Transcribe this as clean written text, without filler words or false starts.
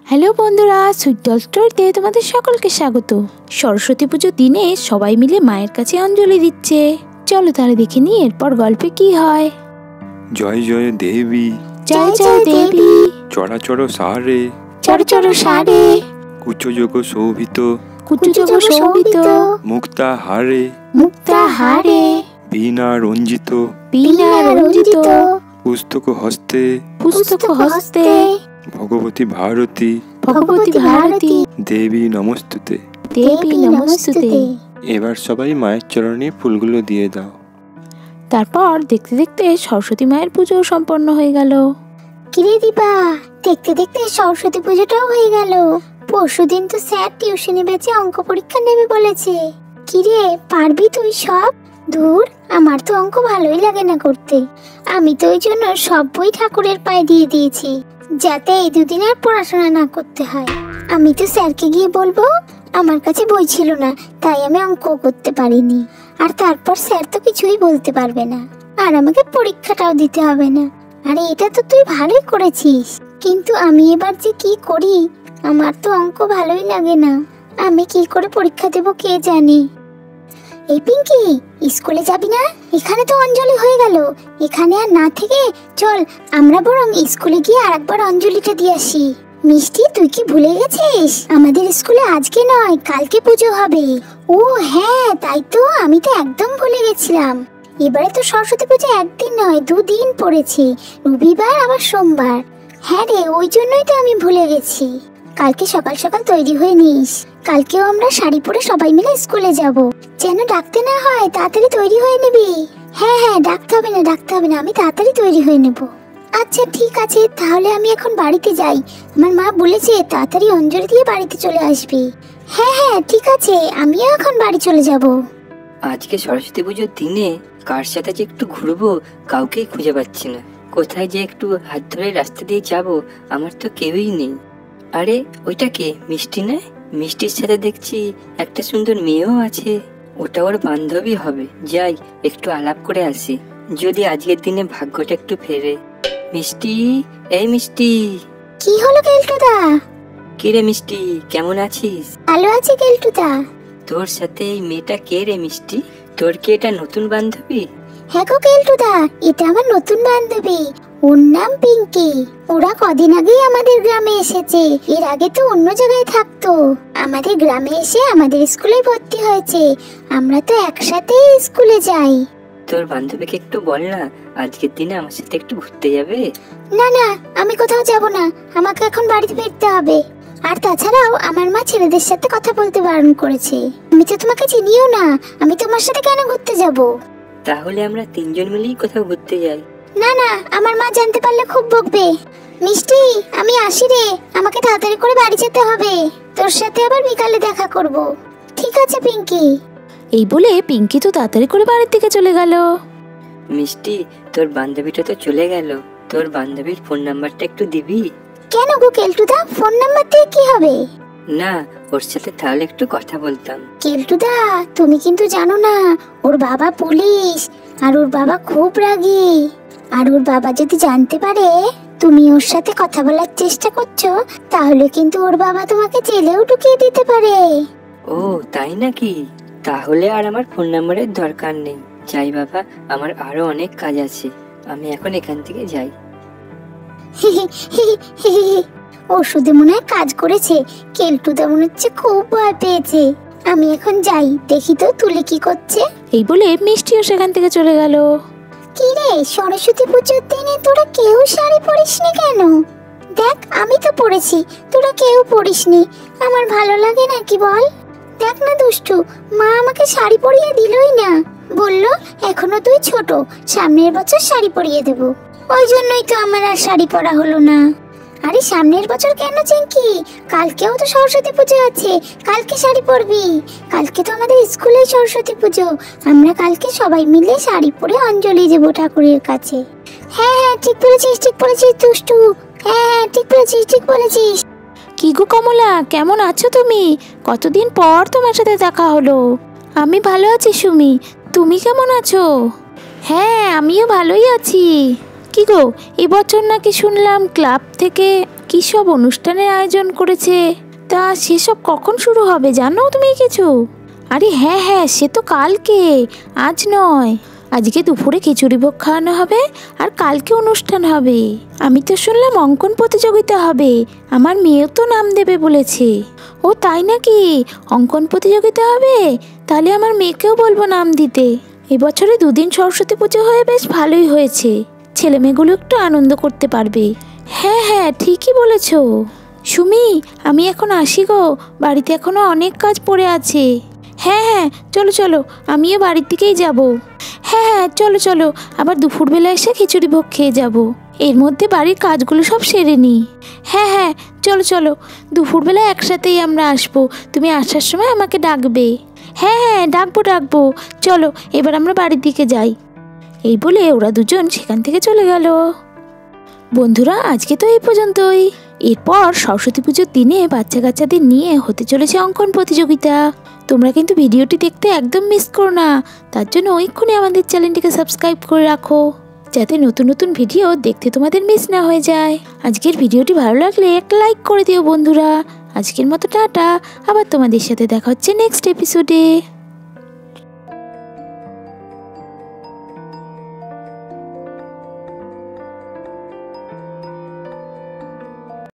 Hello বন্ধুরা, sweet doll স্টোরিতে তোমাদের সকলকে স্বাগত। সরস্বতী পুজোর দিনে সবাই মিলে মায়ের কাছে অঞ্জলি দিচ্ছে। চলো তাহলে দেখে নিই এরপর গল্পে কি হয়। জয় জয় দেবী, জয় জয় দেবী, চরাচর সারে, চরচর সারে, কুচযোগ শোভিত, কুচযোগ শোভিত, মুক্তা হারে, মুক্তা হারে, বীণা রঞ্জিত, বীণা রঞ্জিত, পুস্তক হস্তে, পুস্তক হস্তে, ভগবতী ভারতী, ভগবতী ভারতী, দেবী নমস্তুতে। দেবী নমস্তুতে। এবার সবাই মায়ের চরণে ফুলগুলো দিয়ে দাও। তারপর দেখতে দেখতে সরস্বতী মায়ের পুজো সম্পন্ন হয়ে গেল। কিরে দীপা, দেখতে দেখতে সরস্বতী পুজোটাও হয়ে গেল। পরশুদিন তো স্যার টিউশনি ব্যাচে অঙ্ক পরীক্ষা নেবে বলেছে। কিরে, পারবি তুই সব? দূর, আমার তো অঙ্ক ভালোই লাগে না করতে। আমি তো ওই জন্য সব বই ঠাকুরের পায়ে দিয়ে দিয়েছি, যাতে এই দুদিন আর পড়াশোনা না করতে হয়। আমি তো স্যারকে গিয়ে বলবো আমার কাছে বই ছিল না, তাই আমি অঙ্ক করতে পারিনি। আর তারপর স্যার তো কিছুই বলতে পারবে না, আর আমাকে পরীক্ষাটাও দিতে হবে না। আরে এটা তো তুই ভালোই করেছিস, কিন্তু আমি এবার যে কি করি, আমার তো অঙ্ক ভালোই লাগে না। আমি কি করে পরীক্ষা দেব কে জানে। এই পিঙ্কি, স্কুলে যাবি না? এখানে তো অঞ্জলি হয়ে গেল। এখানে আর না থেকে চল আমরা বরং স্কুলে গিয়ে আরেকবার অঞ্জলিটা দিয়ে আসি। মিষ্টি, তুই কি ভুলে গেছিস? আমাদের স্কুলে আজকে নয়, কালকে পুজো হবে। ও হ্যাঁ, তাই তো, আমি তো একদম ভুলে গেছিলাম। এবারে তো সরস্বতী পুজো একদিন নয়, দুদিন পড়েছে, রবিবার আবার সোমবার। হ্যাঁ রে, ওই জন্যই তো আমি ভুলে গেছি। কালকে সকাল সকাল তৈরি হয়ে নিস। কালকেও আমরা শাড়ি পরে সবাই মিলে স্কুলে যাব, যেন ডাকতে না হয়। তাড়াতাড়ি তৈরি হয়ে নিবি। হ্যাঁ হ্যাঁ, ডাকতে হবে না, আমি তাড়াতাড়ি তৈরি হয়ে নেব। আচ্ছা ঠিক আছে, তাহলে আমি এখন বাড়িতে যাই। আমার মা বলেছে তাড়াতাড়ি অঞ্জলি দিয়ে বাড়িতে চলে আসবি। হ্যাঁ হ্যাঁ ঠিক আছে, আমিও এখন বাড়ি চলে যাব। আজকে সরস্বতী পুজোর দিনে কার সাথে যে একটু ঘুরবো কাউকেই খুঁজে পাচ্ছি না। কোথায় যে একটু হাত ধরে রাস্তা দিয়ে যাব, আমার তো কেউই নেই। আরে ওইটা কে? মিষ্টি না? মিষ্টির সাথে দেখছি একটা সুন্দর মেয়েও আছে। ওটা ওর বান্ধবী হবে। যাই একটু আলাপ করে আসি, যদি আজকের দিনে ভাগ্যটা একটু ফেরে। মিষ্টি, এই মিষ্টি। কি হলো কেলটুদা? কিরে মিষ্টি, কেমন আছিস? ভালো আছি কেলটুদা। তোর সাথে এই মেয়েটা কে রে মিষ্টি? তোর কি এটা নতুন বান্ধবী? হ্যাঁ গো কেলটুদা, এটা আমার নতুন বান্ধবী। ওর নাম পিঙ্কি। ওরা কদিন আগেই আমাদের গ্রামে এসেছে। এর আগে তো অন্য জায়গায় থাকতো। আমাদের গ্রামে এসে আমাদের স্কুলে ভর্তি হয়েছে। আমরা তো একসাথে স্কুলে যাই। তোর বান্ধবীকে একটু বল না আজকের দিনে আমার সাথে একটু ঘুরতে যাবে। না না, আমি কোথাও যাব না, আমাকে এখন বাড়িতে ফিরতে হবে। আর তাছাড়াও আমার মা ছেলেদের সাথে কথা বলতে বারণ করেছে। আমি তো তোমাকে চিনিও না, আমি তোমার সাথে কেন ঘুরতে যাব? তাহলে আমরা তিনজন মিলেই কোথাও ঘুরতে যাই। না না, আমার মা জানতে পারলে খুব বকবে। মিষ্টি, আমি আসি রে, আমাকে তাড়াতাড়ি করে বাড়ি যেতে হবে। তোর সাথে আবার বিকালে দেখা করব। ঠিক আছে পিঙ্কি। এই বলে পিঙ্কি তো তাড়াতাড়ি করে বাড়ির দিকে চলে গেল। মিষ্টি, তোর বান্ধবীটা তো চলে গেল, তোর বান্ধবীর ফোন নাম্বারটা একটু দিবি? কেন গো কেলটুদা, ফোন নাম্বার দিয়ে কি হবে? না, ওর সাথে তাহলে একটু কথা বলতাম। কেলটুদা, তুমি কিন্তু জানো না ওর বাবা পুলিশ, আর ওর বাবা খুব রাগী। আর ওর বাবা যদি জানতে পারে তুমি ওর সাথে কথা বলার চেষ্টা করছো, তাহলে কিন্তু ওর বাবা তোমাকে জেলেও ঢুকিয়ে দিতে পারে। ও তাই নাকি? তাহলে আর আমার ফোন নাম্বারের দরকার নেই। যাই বাবা, আমার আরো অনেক কাজ আছে, আমি এখন এখান থেকে যাই। ওষুধে মনে হয় কাজ করেছে। কেলটুদা মনে হচ্ছে খুব ভয় পেয়েছে। আমি এখন যাই, দেখি তো তুলে কি করছে। এই বলে মিষ্টিও সেখান থেকে চলে গেল। কি রে, সরস্বতী পুজোর দিনে তোরা কেউ শাড়ি পরিসনি কেন? দেখ, আমি তো পরেছি, তোরা কেউ পরিসনি। আমার ভালো লাগে নাকি বল? দেখ না দুষ্টু, মা আমাকে শাড়ি পরিয়ে দিলই না, বলল এখনো তুই ছোট, সামনের বছর শাড়ি পরিয়ে দেব। ওই জন্যই তো আমার আর শাড়ি পরা হলো না। আরে সামনের বছর কেন চিঙ্কি, কালকেও তো সরস্বতী পুজো আছে, কালকে শাড়ি পরবি। কালকে তো আমাদের স্কুলে সরস্বতী পুজো, আমরা কালকে সবাই মিলে শাড়ি পরে অঞ্জলি দেবো ঠাকুরের কাছে। হ্যাঁ হ্যাঁ ঠিক বলেছিস দুষ্টু। হ্যাঁ ঠিক বলেছিস। কি গো কমলা, কেমন আছো তুমি? কতদিন পর তোমার সাথে দেখা হলো। আমি ভালো আছি সুমি, তুমি কেমন আছো? হ্যাঁ আমিও ভালোই আছি। কি গো, এবছর নাকি শুনলাম ক্লাব থেকে কি সব অনুষ্ঠানের আয়োজন করেছে। তা সেসব কখন শুরু হবে জানো তুমি কিছু? আরে হ্যাঁ হ্যাঁ, সে তো কালকে, আজ নয়। আজকে দুপুরে খিচুড়ি ভোগ খাওয়ানো হবে আর কালকে অনুষ্ঠান হবে। আমি তো শুনলাম অঙ্কন প্রতিযোগিতা হবে, আমার মেয়েও তো নাম দেবে বলেছে। ও তাই নাকি? অঙ্কন প্রতিযোগিতা হবে? তাহলে আমার মেয়েকেও বলবো নাম দিতে। এবছরে 2 দিন সরস্বতী পুজো হয়ে বেশ ভালোই হয়েছে, ছেলে মেয়েগুলো একটু আনন্দ করতে পারবে। হ্যাঁ হ্যাঁ, ঠিকই বলেছ। সুমি, আমি এখন আসি গো, বাড়িতে এখনো অনেক কাজ পড়ে আছে। হ্যাঁ হ্যাঁ, চলো চলো, আমিও বাড়ির দিকেই যাব। হ্যাঁ হ্যাঁ, চলো চলো, আবার দুপুরবেলা এসে খিচুড়ি ভোগ খেয়ে যাব। এর মধ্যে বাড়ির কাজগুলো সব সেরে নিই। হ্যাঁ হ্যাঁ, চলো চলো, দুপুরবেলা একসাথেই আমরা আসবো, তুমি আসার সময় আমাকে ডাকবে। হ্যাঁ হ্যাঁ, ডাকবো ডাকবো। চলো এবার আমরা বাড়ির দিকে যাই। এই বলে ওরা দুজন সেখান থেকে চলে গেল। বন্ধুরা, আজকে তো এই পর্যন্তই। এরপর সরস্বতী পুজোর দিনে বাচ্চা কাচ্চাদের নিয়ে হতে চলেছে অঙ্কন প্রতিযোগিতা। তোমরা কিন্তু ভিডিওটি দেখতে একদম মিস করো না, তার জন্য এক্ষুনি আমাদের চ্যানেলটিকে সাবস্ক্রাইব করে রাখো, যাতে নতুন নতুন ভিডিও দেখতে তোমাদের মিস না হয়ে যায়। আজকের ভিডিওটি ভালো লাগলে একটা লাইক করে দিও বন্ধুরা। আজকের মতো টাটা, আবার তোমাদের সাথে দেখা হচ্ছে নেক্সট এপিসোডে।